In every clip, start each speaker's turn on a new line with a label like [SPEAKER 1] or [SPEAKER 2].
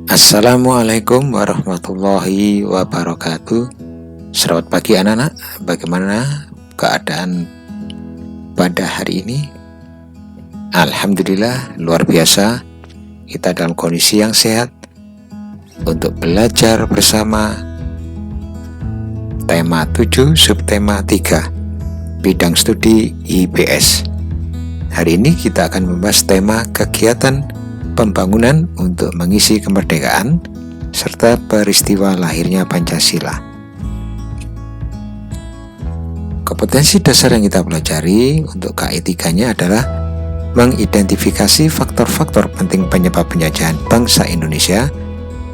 [SPEAKER 1] Assalamualaikum warahmatullahi wabarakatuh. Selamat pagi anak-anak. Bagaimana keadaan pada hari ini? Alhamdulillah, luar biasa. Kita dalam kondisi yang sehat untuk belajar bersama tema 7 subtema 3 bidang studi IPS. Hari ini kita akan membahas tema kegiatan pembangunan untuk mengisi kemerdekaan serta peristiwa lahirnya Pancasila. Kompetensi dasar yang kita pelajari untuk KI 3-nya adalah mengidentifikasi faktor-faktor penting penyebab penjajahan bangsa Indonesia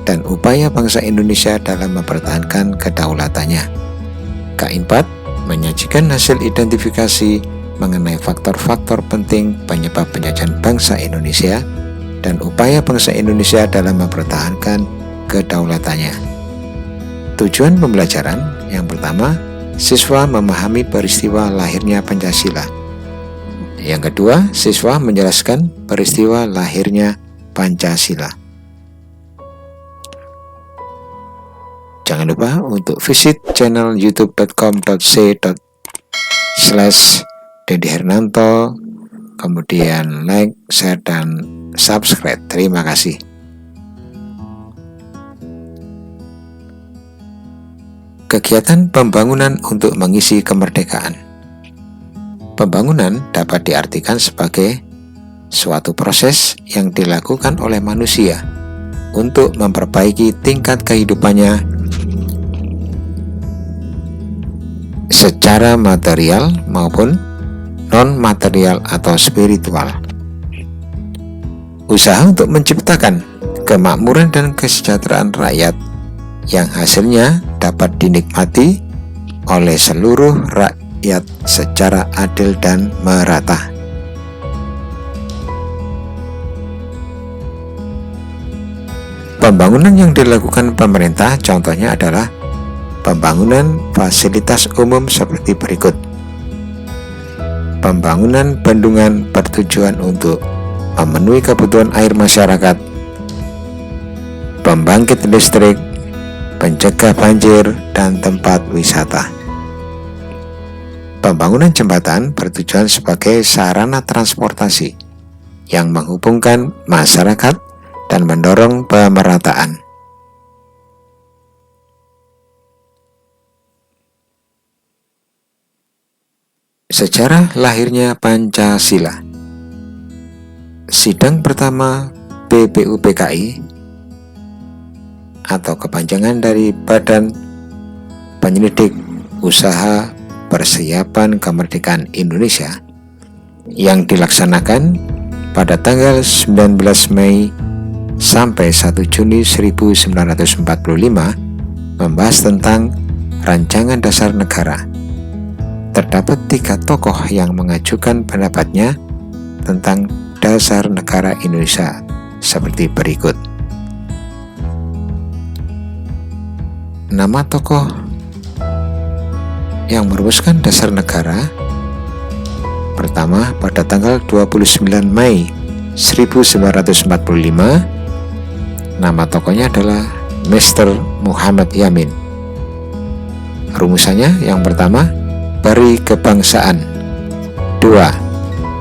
[SPEAKER 1] dan upaya bangsa Indonesia dalam mempertahankan kedaulatannya. KI 4 menyajikan hasil identifikasi mengenai faktor-faktor penting penyebab penjajahan bangsa Indonesia dan upaya bangsa Indonesia dalam mempertahankan kedaulatannya. Tujuan pembelajaran yang pertama, siswa memahami peristiwa lahirnya Pancasila. Yang kedua, siswa menjelaskan peristiwa lahirnya Pancasila. Jangan lupa untuk visit channel youtube.com.c/DediHernanto, kemudian like, share, dan subscribe. Terima kasih. Kegiatan pembangunan untuk mengisi kemerdekaan. Pembangunan dapat diartikan sebagai suatu proses yang dilakukan oleh manusia untuk memperbaiki tingkat kehidupannya secara material maupun non-material atau spiritual. Usaha untuk menciptakan kemakmuran dan kesejahteraan rakyat yang hasilnya dapat dinikmati oleh seluruh rakyat secara adil dan merata. Pembangunan yang dilakukan pemerintah contohnya adalah pembangunan fasilitas umum seperti berikut. Pembangunan bendungan bertujuan untuk memenuhi kebutuhan air masyarakat, pembangkit listrik, pencegah banjir, dan tempat wisata. Pembangunan jembatan bertujuan sebagai sarana transportasi yang menghubungkan masyarakat dan mendorong pemerataan. Sejarah lahirnya Pancasila. Sidang pertama BPUPKI atau kepanjangan dari Badan Penyelidik Usaha Persiapan Kemerdekaan Indonesia yang dilaksanakan pada tanggal 19 Mei sampai 1 Juni 1945 membahas tentang rancangan dasar negara. Terdapat 3 tokoh yang mengajukan pendapatnya tentang dasar negara Indonesia seperti berikut. Nama tokoh yang merumuskan dasar negara pertama pada tanggal 29 Mei 1945, nama tokohnya adalah Mr. Muhammad Yamin. Rumusannya yang pertama, peri kebangsaan. 2.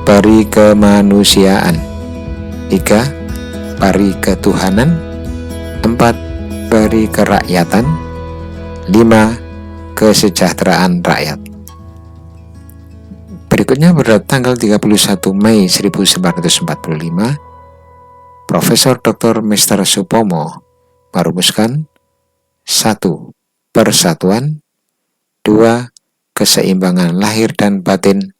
[SPEAKER 1] Peri kemanusiaan. 3. Peri ketuhanan. 4. Peri kerakyatan. 5. Kesejahteraan rakyat. Berikutnya pada tanggal 31 Mei 1945, Profesor Dr. Mr. Supomo merumuskan 1. Persatuan. 2. Keseimbangan lahir dan batin.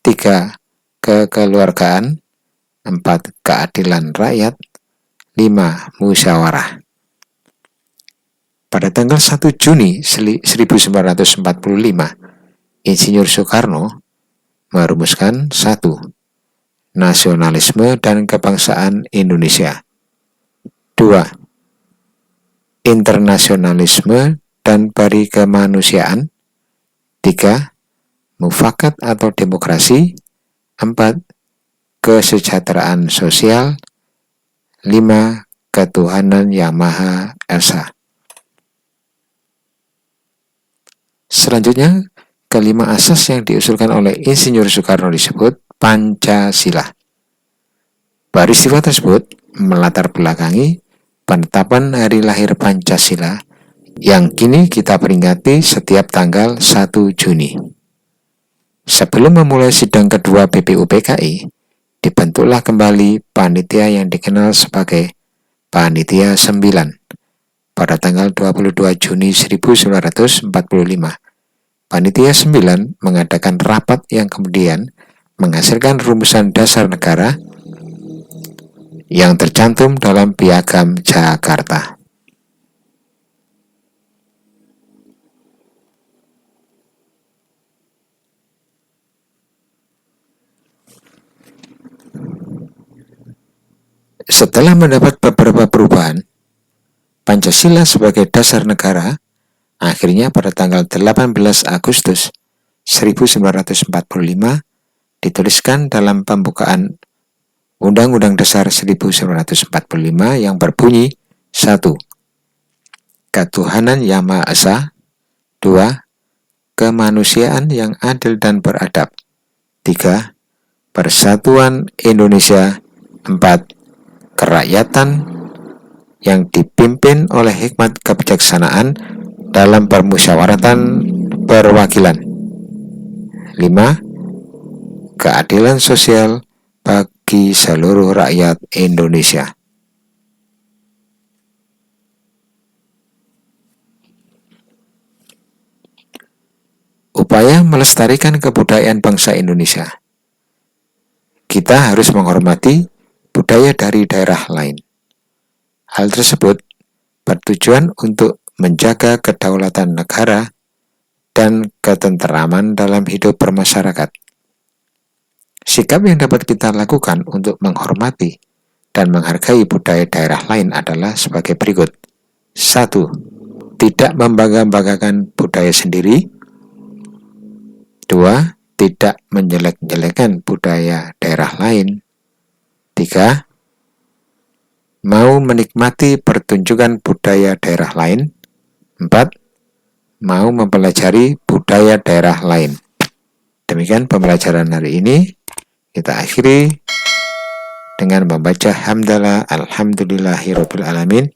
[SPEAKER 1] 3. Kekeluargaan. 4. Keadilan rakyat. 5. Musyawarah. Pada tanggal 1 Juni 1945, Insinyur Soekarno merumuskan 1. Nasionalisme dan kebangsaan Indonesia. 2. Internasionalisme dan peri kemanusiaan. 3. Mufakat atau demokrasi. 4. Kesejahteraan sosial. 5. Ketuhanan Yang Maha Esa. Selanjutnya, kelima asas yang diusulkan oleh Insinyur Soekarno disebut Pancasila. Peristiwa tersebut melatar belakangi penetapan hari lahir Pancasila yang kini kita peringati setiap tanggal 1 Juni. Sebelum memulai sidang kedua BPUPKI, dibentuklah kembali panitia yang dikenal sebagai Panitia 9 pada tanggal 22 Juni 1945. Panitia 9 mengadakan rapat yang kemudian menghasilkan rumusan dasar negara yang tercantum dalam Piagam Jakarta. Setelah mendapat beberapa perubahan, Pancasila sebagai dasar negara akhirnya pada tanggal 18 Agustus 1945 dituliskan dalam pembukaan Undang-Undang Dasar 1945 yang berbunyi: 1. Ketuhanan Yang Maha Esa. 2. Kemanusiaan yang adil dan beradab. 3. Persatuan Indonesia. 4. Kerakyatan yang dipimpin oleh hikmat kebijaksanaan dalam permusyawaratan perwakilan. 5. Keadilan sosial bagi seluruh rakyat Indonesia. Upaya melestarikan kebudayaan bangsa Indonesia. Kita harus menghormati budaya dari daerah lain. Hal tersebut bertujuan untuk menjaga kedaulatan negara dan ketenteraman dalam hidup bermasyarakat. Sikap yang dapat kita lakukan untuk menghormati dan menghargai budaya daerah lain adalah sebagai berikut. 1. Tidak membangga-banggakan budaya sendiri. 2. Tidak menjelek-jelekan budaya daerah lain. 3. Mau menikmati pertunjukan budaya daerah lain. 4. Mau mempelajari budaya daerah lain. Demikian pembelajaran hari ini. Kita akhiri dengan membaca hamdalah alhamdulillahirabbil alamin.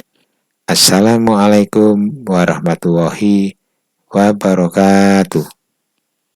[SPEAKER 1] Assalamualaikum warahmatullahi wabarakatuh.